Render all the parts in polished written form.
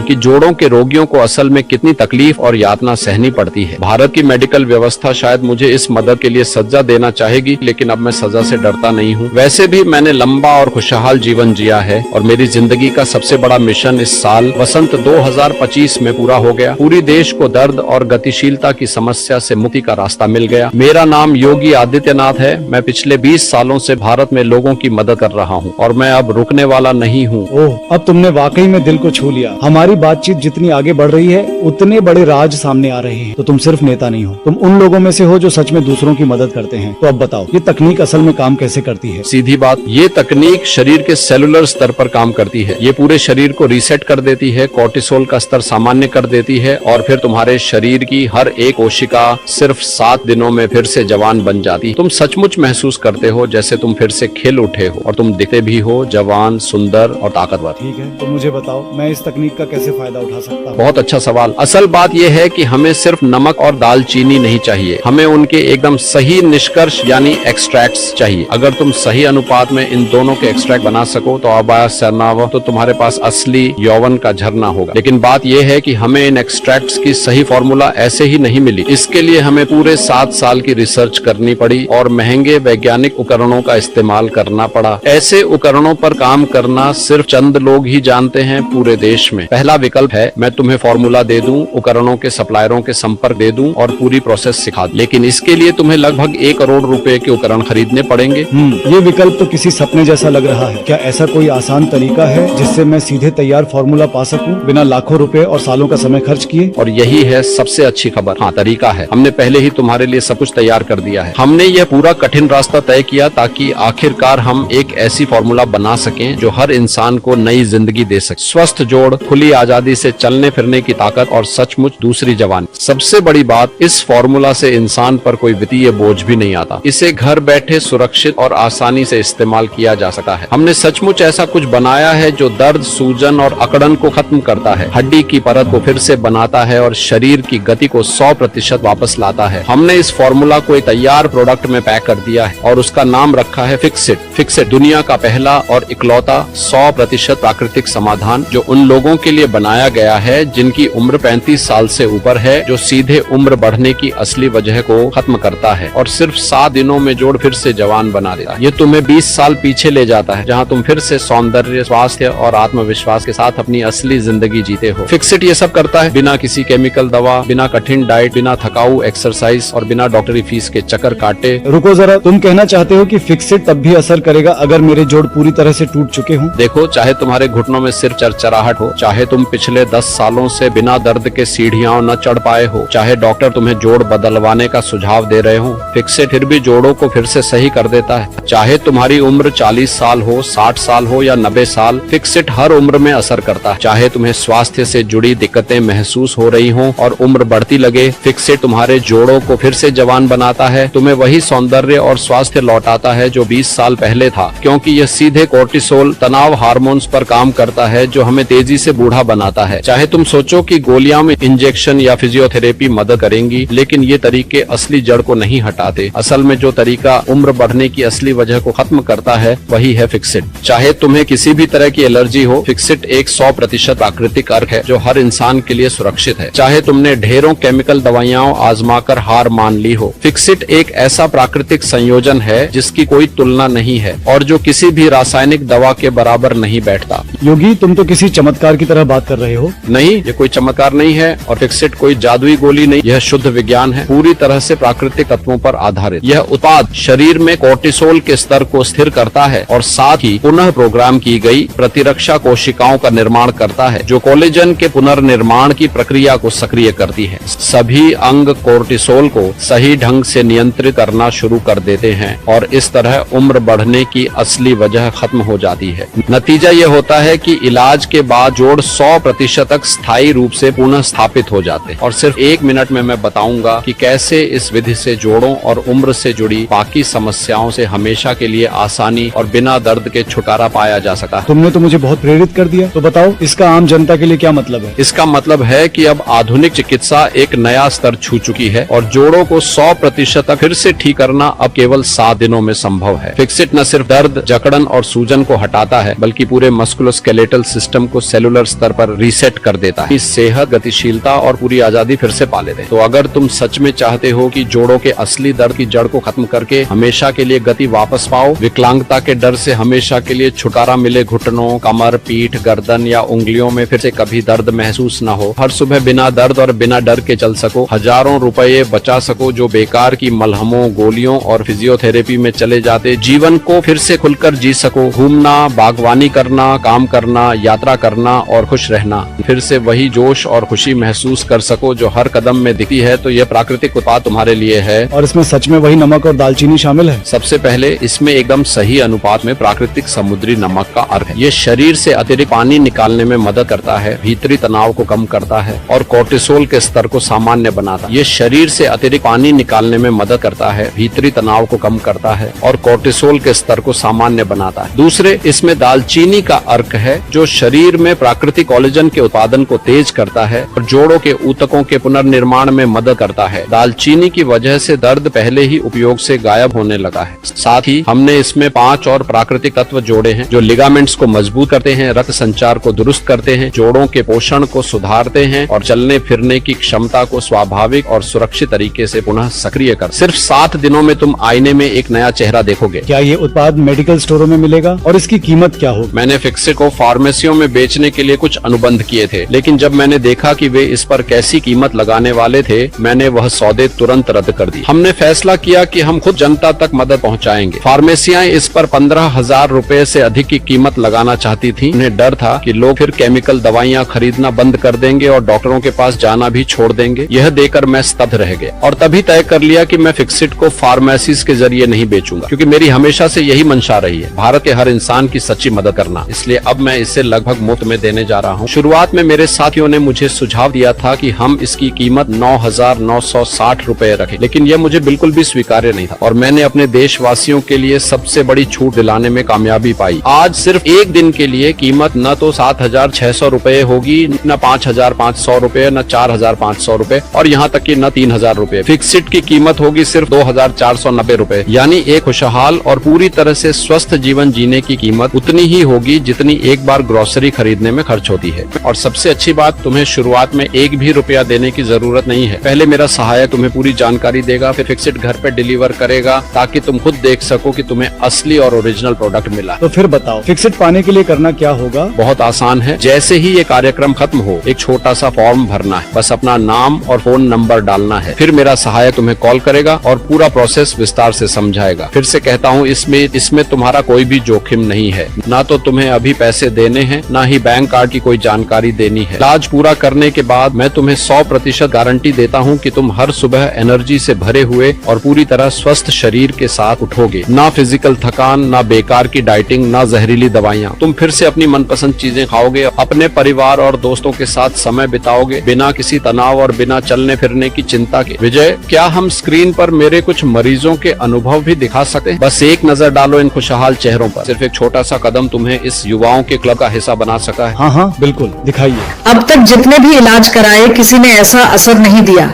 कि जोड़ों के रोगियों को असल में कितनी तकलीफ और यातना सहनी पड़ती है। भारत की मेडिकल व्यवस्था शायद मुझे इस मदद के लिए सजा देना चाहेगी, लेकिन अब मैं सजा से डरता नहीं हूँ। वैसे भी मैंने लंबा और खुशहाल जीवन जिया है और मेरी जिंदगी का सबसे बड़ा मिशन इस साल वसंत 2025 में पूरा हो गया। पूरी देश को दर्द और गतिशीलता की समस्या से मुक्ति का रास्ता मिल गया। मेरा नाम योगी आदित्यनाथ है। मैं पिछले 20 सालों से भारत में लोगों की मदद कर रहा हूँ और मैं अब रुकने वाला नहीं हूँ। ओह, अब तुमने वाकई में दिल को छू लिया। हमारी बातचीत जितनी आगे बढ़ रही है उतने बड़े राज सामने आ रहे हैं। तो तुम सिर्फ नेता नहीं हो, तुम उन लोगों में से हो जो सच में दूसरों की मदद करते हैं। तो अब बताओ, ये तकनीक असल में काम कैसे करती है? सीधी बात, ये तकनीक शरीर के सेलुलर स्तर पर काम करती है। ये पूरे शरीर को रीसेट कर देती है, कोर्टिसोल का स्तर सामान्य कर देती है और फिर तुम्हारे शरीर की हर एक कोशिका सिर्फ 7 दिनों में फिर से जवान बन जाती। तुम सचमुच महसूस करते हो जैसे तुम फिर से खिल उठे हो और तुम दिखते भी हो जवान, सुंदर और ताकतवर। ठीक है, तो मुझे बताओ मैं इस तकनीक का कैसे फायदा उठा सकता हूँ? बहुत अच्छा सवाल। असल बात यह है कि हमें सिर्फ नमक और दालचीनी नहीं चाहिए, हमें उनके एकदम सही निष्कर्ष यानी एक्सट्रैक्ट्स चाहिए। अगर तुम सही अनुपात में इन दोनों के एक्सट्रैक्ट बना सको तो आबाया सरनावा तो तुम्हारे पास असली यौवन का झरना होगा। लेकिन बात यह है कि हमें इन एक्सट्रैक्ट्स की सही फॉर्मूला ऐसे ही नहीं मिली। इसके लिए हमें पूरे 7 साल की रिसर्च करनी पड़ी और महंगे वैज्ञानिक उपकरणों का इस्तेमाल करना पड़ा। ऐसे उपकरणों पर काम करना सिर्फ चंद लोग ही जानते हैं पूरे देश में। पहला विकल्प है मैं तुम्हें फॉर्मूला दे दूं, उपकरणों के सप्लायरों के संपर्क दे दूं और पूरी प्रोसेस सिखा दूं। लेकिन इसके लिए तुम्हें लगभग 1 करोड़ रुपए के उपकरण खरीदने पड़ेंगे। ये विकल्प तो किसी सपने जैसा लग रहा है। क्या ऐसा कोई आसान तरीका है जिससे मैं सीधे तैयार फॉर्मूला पा सकूं बिना लाखों रुपए और सालों का समय खर्च किए? और यही है सबसे अच्छी खबर। हाँ, तरीका है। हमने पहले ही तुम्हारे लिए सब कुछ तैयार कर दिया है। हमने यह पूरा कठिन रास्ता तय किया ताकि आखिरकार हम एक ऐसी फॉर्मूला बना सकें जो हर इंसान को नई जिंदगी दे सके। स्वस्थ जोड़, खुली आजादी से चलने फिरने की ताकत और सचमुच दूसरी जवानी। सबसे बड़ी बात, इस फॉर्मूला से इंसान पर कोई वित्तीय बोझ भी नहीं आता। इसे घर बैठे सुरक्षित और आसानी से इस्तेमाल किया जा सकता है। हमने सचमुच ऐसा कुछ बनाया है जो दर्द, सूजन और अकड़न को खत्म करता है, हड्डी की परत को फिर से बनाता है और शरीर की गति को 100% वापस लाता है। हमने इस फॉर्मूला को एक तैयार प्रोडक्ट में पैक कर दिया है और उसका नाम रखा है फिक्सिट। फिक्सिट दुनिया का पहला और इकलौता 100% प्राकृतिक समाधान जो उन लोगों के लिए बनाया गया है जिनकी उम्र 35 साल से ऊपर है, जो सीधे उम्र बढ़ने की असली वजह को खत्म करता है और सिर्फ 7 दिनों में जोड़ फिर से जवान बना देता है। ये तुम्हें 20 साल पीछे ले जाता है, जहाँ तुम फिर से सौंदर्य, स्वास्थ्य और आत्मविश्वास के साथ अपनी असली जिंदगी जीते हो। फिक्सिट ये सब करता है बिना किसी केमिकल दवा, बिना कठिन डाइट, बिना थकाऊ एक्सरसाइज और बिना डॉक्टरी फीस के चक्कर काटे। रुको जरा, तुम कहना चाहते हो कि फिक्सिट तब भी असर करेगा अगर मेरे जोड़ पूरी तरह से टूट चुके हों? देखो, चाहे तुम्हारे घुटनों में सिर्फ चरचराहट हो, चाहे तुम पिछले 10 सालों से बिना दर्द के सीढ़ियां न चढ़ पाए हो, चाहे डॉक्टर तुम्हें जोड़ बदलवाने का सुझाव दे रहे हो, फिक्सिट फिर भी जोड़ों को फिर से सही कर देता है। चाहे तुम्हारी उम्र 40 साल हो, 60 साल हो या 90 साल, फिक्सिट हर उम्र में असर करता है। चाहे तुम्हें स्वास्थ्य से जुड़ी दिक्कतें महसूस हो रही हो और उम्र बढ़ती लगे, फिक्सिट तुम्हारे जोड़ों को फिर से जवान बनाता है, तुम्हें वही सौंदर्य और स्वास्थ्य लौटाता है जो 20 साल पहले था, क्योंकि यह सीधे कोर्टिसोल, तनाव हार्मोन्स पर काम करता है जो हमें तेजी से बूढ़ा बनाता है। चाहे तुम सोचो कि गोलियां में इंजेक्शन या फिजियोथेरेपी मदद करेंगी, लेकिन ये तरीके असली जड़ को नहीं हटाते। असल में जो तरीका उम्र बढ़ने की असली वजह को खत्म करता है वही है फिक्सिट। चाहे तुम्हें किसी भी तरह की एलर्जी हो, फिक्सिट एक 100% प्राकृतिक अर्क है जो हर इंसान के लिए सुरक्षित है। चाहे तुमने ढेरों केमिकल दवाइयां आजमाकर हार मान ली हो, फिक्सिट एक ऐसा प्राकृतिक संयोजन है जिसकी कोई तुलना नहीं है और जो किसी भी रासायनिक दवा के बराबर नहीं बैठता। योगी, तुम तो किसी चमत्कार की तरह बात कर रहे हो। नहीं, ये कोई चमत्कार नहीं है और फिक्सिट कोई जादुई गोली नहीं, यह शुद्ध विज्ञान है, पूरी तरह से प्राकृतिक तत्वों पर आधारित। यह उत्पाद शरीर में कोर्टिसोल के स्तर को स्थिर करता है और साथ ही पुनः प्रोग्राम की गई प्रतिरक्षा कोशिकाओं का निर्माण करता है जो कोलेजन के पुनर्निर्माण की प्रक्रिया को सक्रिय करती है। सभी अंग कोर्टिसोल को सही ढंग से नियंत्रित करना शुरू कर देते हैं और इस तरह उम्र बढ़ने की असली वजह खत्म हो जाती है। नतीजा यह होता है कि इलाज के बाद जोड़ 100% तक स्थायी रूप से पुनः स्थापित हो जाते हैं। और सिर्फ 1 मिनट में मैं बताऊंगा कि कैसे इस विधि से जोड़ों और उम्र से जुड़ी बाकी समस्याओं से हमेशा के लिए आसानी और बिना दर्द के छुटकारा पाया जा सका। तुमने तो मुझे बहुत प्रेरित कर दिया। तो बताओ, इसका आम जनता के लिए क्या मतलब है? इसका मतलब है कि अब आधुनिक चिकित्सा एक नया स्तर छू चुकी है और जोड़ों को 100% तक फिर से ठीक करना अब केवल 7 दिनों में संभव है। फिक्सिट न सिर्फ दर्द, जकड़न और सूजन को हटाता है, बल्कि पूरे मस्कुलोस्केलेटल सिस्टम को सेलुलर स्तर पर रीसेट कर देता है, सेहत, गतिशीलता और पूरी आजादी फिर से पा लेते हैं। तो अगर तुम सच में चाहते हो कि जोड़ों के असली दर्द की जड़ को खत्म करके हमेशा के लिए गति वापस पाओ, विकलांगता के डर से हमेशा के लिए छुटकारा मिले, घुटनों, कमर, पीठ, गर्दन या उंगलियों में फिर से कभी दर्द महसूस न हो, हर सुबह बिना दर्द और बिना डर के चल सको, हजारों रुपए बचा सको जो बेकार की मलहमों, गोलियों और फिजियोथेरेपी में चले जाते, जीवन को फिर से खुलकर जी सको, घूमना, बागवानी करना, काम करना, यात्रा करना और खुश रहना, फिर से वही जोश और खुशी महसूस कर सको जो हर कदम में दिखती है, तो यह प्राकृतिक उत्पाद तुम्हारे लिए है। और इसमें सच में वही नमक और दालचीनी शामिल है? सबसे पहले इसमें एकदम सही अनुपात में प्राकृतिक समुद्री नमक का अर्क है। ये शरीर से अतिरिक्त पानी निकालने में मदद करता है, भीतरी तनाव को कम करता है और कोर्टिसोल के स्तर को सामान्य बनाता है। ये शरीर से अतिरिक्त पानी निकालने में मदद करता है, भीतरी तनाव को कम करता है और कोर्टिसोल के स्तर को सामान्य बनाता है। दूसरे, इसमें दालचीनी का अर्क है जो शरीर में प्राकृतिक कोलेजन के उत्पादन को तेज करता है और जोड़ों के ऊतकों के पुनर्निर्माण में मदद करता है। दालचीनी की वजह से दर्द पहले ही उपयोग से गायब होने लगा है। साथ ही हमने इसमें 5 और प्राकृतिक तत्व जोड़े हैं जो लिगामेंट्स को मजबूत करते हैं, रक्त संचार को दुरुस्त करते हैं, जोड़ों के पोषण को सुधारते हैं और चलने फिरने की क्षमता को स्वाभाविक और सुरक्षित तरीके से पुनः सक्रिय कर। सिर्फ 7 दिनों में तुम आईने में एक नया चेहरा देखोगे। क्या ये उत्पाद मेडिकल स्टोरों में मिलेगा और इसकी कीमत क्या होगी? मैंने फिक्सिट को फार्मेसियों में बेचने के लिए कुछ अनुबंध किए थे, लेकिन जब मैंने देखा कि वे इस पर कैसी कीमत लगाने वाले थे, मैंने वह सौदे तुरंत रद्द कर दी। हमने फैसला किया कि हम खुद जनता तक मदद पहुंचाएंगे। फार्मेसियां इस पर 15,000 रुपए से अधिक की कीमत लगाना चाहती थी। उन्हें डर था कि लोग फिर केमिकल दवाइयां खरीदना बंद कर देंगे और डॉक्टरों के पास जाना भी छोड़ देंगे। यह देखकर मैं स्तब्ध रह गया और तभी तय कर लिया कि मैं फिक्सिट को फार्मेसीज के जरिए नहीं बेचूंगा, क्योंकि मेरी हमेशा से यही मंशा रही है, भारत के हर इंसान की सच्ची मदद करना। इसलिए अब मैं इसे लगभग मुफ्त में देने जा रहा हूँ। शुरुआत में मेरे साथियों ने मुझे सुझाव दिया था कि हम इसकी कीमत 9,960 रुपए रखें, लेकिन यह मुझे बिल्कुल भी स्वीकार्य नहीं था और मैंने अपने देशवासियों के लिए सबसे बड़ी छूट दिलाने में कामयाबी पाई। आज सिर्फ एक दिन के लिए कीमत न तो 7,600 रुपए होगी, न 5,500 रुपए, न 4,500 रुपए और यहाँ तक कि न 3,000 रुपए। फिक्सिट की कीमत होगी सिर्फ 2,490 रुपए। यानी एक खुशहाल और पूरी तरह से स्वस्थ जीवन जीने की कीमत उतनी ही होगी जितनी एक बार ग्रोसरी खरीदने में खर्च होती है। और सबसे अच्छी बात, तुम्हें शुरुआत में एक भी रुपया देने की जरूरत नहीं है। पहले मेरा सहायक तुम्हें पूरी जानकारी देगा, फिर फिक्सिट घर पे डिलीवर करेगा ताकि तुम खुद देख सको कि तुम्हें असली और ओरिजिनल प्रोडक्ट मिला। तो फिर बताओ, फिक्सिट पाने के लिए करना क्या होगा? बहुत आसान है। जैसे ही ये कार्यक्रम खत्म हो, एक छोटा सा फॉर्म भरना है, बस अपना नाम और फोन नंबर डालना है। फिर मेरा सहायक तुम्हें कॉल करेगा और पूरा प्रोसेस विस्तार से समझाएगा। फिर से कहता हूँ, इसमें तुम्हारा कोई भी जोखिम नहीं है। ना तो तुम्हें अभी पैसे देने हैं, ना ही बैंक कार्ड की कोई जानकारी देनी है। इलाज पूरा करने के बाद मैं तुम्हें 100% गारंटी देता हूँ कि तुम हर सुबह एनर्जी से भरे हुए और पूरी तरह स्वस्थ शरीर के साथ उठोगे। ना फिजिकल थकान, ना बेकार की डाइटिंग, ना जहरीली दवाइयाँ। तुम फिर से अपनी मनपसंद चीजें खाओगे, अपने परिवार और दोस्तों के साथ समय बिताओगे बिना किसी तनाव और बिना चलने फिरने की चिंता के। विजय, क्या हम स्क्रीन पर मेरे कुछ मरीजों के अनुभव भी दिखा सकते हैं? बस एक नजर डालो इन खुशहाल चेहरों पर। सिर्फ एक छोटा सा कदम तुम्हें इस युवाओं के क्लब का हिस्सा बना सका है। हाँ हाँ बिल्कुल, दिखाइए। अब तक जितने भी इलाज कराए, किसी ने ऐसा असर नहीं दिया।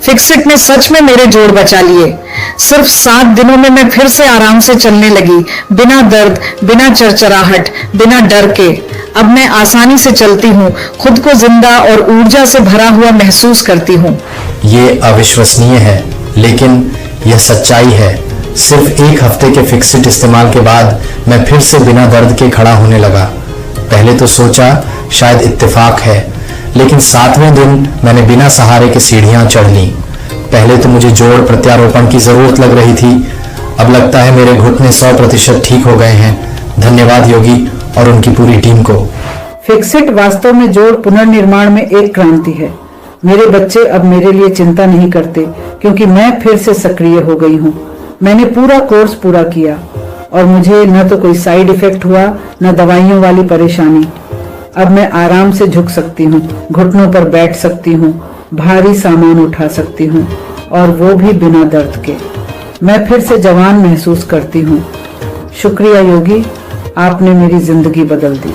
फिक्सिट ने सच में मेरे जोड़ बचा लिए। सिर्फ 7 दिनों में मैं फिर से आराम से चलने लगी, बिना दर्द, बिना चरचराहट, बिना डर के। अब मैं आसानी से चलती हूँ, खुद को जिंदा और ऊर्जा से भरा हुआ महसूस करती हूँ। ये अविश्वसनीय है, लेकिन यह सच्चाई है। सिर्फ 1 हफ्ते के फिक्सिट इस्तेमाल के बाद मैं फिर से बिना दर्द के खड़ा होने लगा। पहले तो सोचा शायद इत्तेफाक है, लेकिन 7वें दिन मैंने बिना सहारे के सीढ़ियां चढ़ ली। पहले तो मुझे जोड़ प्रत्यारोपण की जरूरत लग रही थी, अब लगता है मेरे घुटने 100% ठीक हो गए हैं। धन्यवाद योगी और उनकी पूरी टीम को। फिक्सिट वास्तव में जोड़ पुनर्निर्माण में एक क्रांति है। मेरे बच्चे अब मेरे लिए चिंता नहीं करते, क्योंकि मैं फिर से सक्रिय हो गई हूँ। मैंने पूरा कोर्स पूरा किया और मुझे न तो कोई साइड इफेक्ट हुआ, न दवाइयों वाली परेशानी। अब मैं आराम से झुक सकती हूँ, घुटनों पर बैठ सकती हूँ, भारी सामान उठा सकती हूँ, और वो भी बिना दर्द के। मैं फिर से जवान महसूस करती हूँ। शुक्रिया योगी, आपने मेरी जिंदगी बदल दी।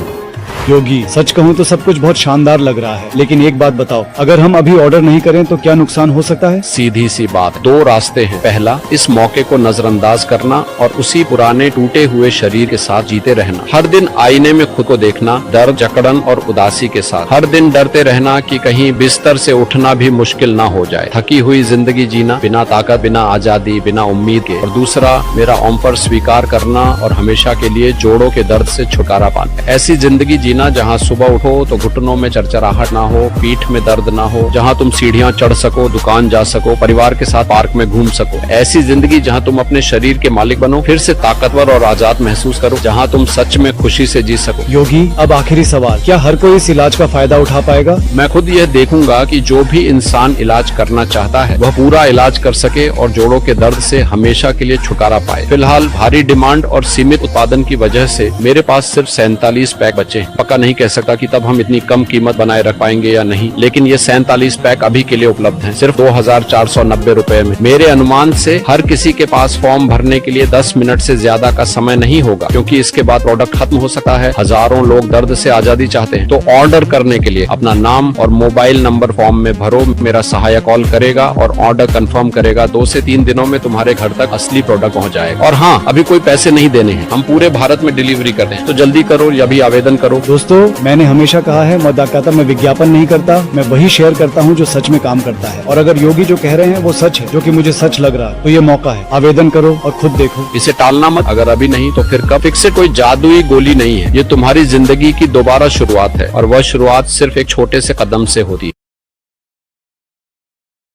योगी, सच कहूँ तो सब कुछ बहुत शानदार लग रहा है, लेकिन एक बात बताओ, अगर हम अभी ऑर्डर नहीं करें तो क्या नुकसान हो सकता है? सीधी सी बात, दो रास्ते हैं। पहला, इस मौके को नजरअंदाज करना और उसी पुराने टूटे हुए शरीर के साथ जीते रहना। हर दिन आईने में खुद को देखना, दर्द, जकड़न और उदासी के साथ। हर दिन डरते रहना कि कहीं बिस्तर से उठना भी मुश्किल ना हो जाए। थकी हुई जिंदगी जीना, बिना ताकत, बिना आजादी, बिना उम्मीद के। और दूसरा, मेरा ओम पर स्वीकार करना और हमेशा के लिए जोड़ों के दर्द से छुटकारा पाना। ऐसी जिंदगी जीना जहाँ सुबह उठो तो घुटनों में चरचराहट ना हो, पीठ में दर्द ना हो, जहाँ तुम सीढ़ियाँ चढ़ सको, दुकान जा सको, परिवार के साथ पार्क में घूम सको। ऐसी जिंदगी जहाँ तुम अपने शरीर के मालिक बनो, फिर से ताकतवर और आजाद महसूस करो, जहाँ तुम सच में खुशी से जी सको। योगी, अब आखिरी सवाल, क्या हर कोई इस इलाज का फायदा उठा पाएगा? मैं खुद यह देखूंगा कि जो भी इंसान इलाज करना चाहता है वह पूरा इलाज कर सके और जोड़ों के दर्द से हमेशा के लिए छुटकारा पाए। फिलहाल भारी डिमांड और सीमित उत्पादन की वजह से मेरे पास सिर्फ 47 पैक बचे हैं। पक्का नहीं कह सकता कि तब हम इतनी कम कीमत बनाए रख पाएंगे या नहीं, लेकिन ये 47 पैक अभी के लिए उपलब्ध हैं, सिर्फ 2490 रुपए में। मेरे अनुमान से हर किसी के पास फॉर्म भरने के लिए 10 मिनट से ज्यादा का समय नहीं होगा, क्योंकि इसके बाद प्रोडक्ट खत्म हो सकता है। हजारों लोग दर्द से आजादी चाहते हैं। तो ऑर्डर करने के लिए अपना नाम और मोबाइल नंबर फॉर्म में भरो, मेरा सहायक कॉल करेगा और ऑर्डर कंफर्म करेगा। 2 से 3 दिनों में तुम्हारे घर तक असली प्रोडक्ट पहुंच जाएगा। और हाँ, अभी कोई पैसे नहीं देने हैं, हम पूरे भारत में डिलीवरी करते हैं, तो जल्दी करो या भी आवेदन करो। दोस्तों, मैंने हमेशा कहा है, मतदाता में विज्ञापन नहीं करता, मैं वही शेयर करता हूँ जो सच में काम करता है। और अगर योगी जो कह रहे हैं वो सच है, जो कि मुझे सच लग रहा है, तो ये मौका है, आवेदन करो और खुद देखो। इसे टालना मत, अगर अभी नहीं तो फिर कब। फिक्सिट कोई जादुई गोली नहीं है, ये तुम्हारी जिंदगी की दोबारा शुरुआत है, और वह शुरुआत सिर्फ एक छोटे से कदम से होती है।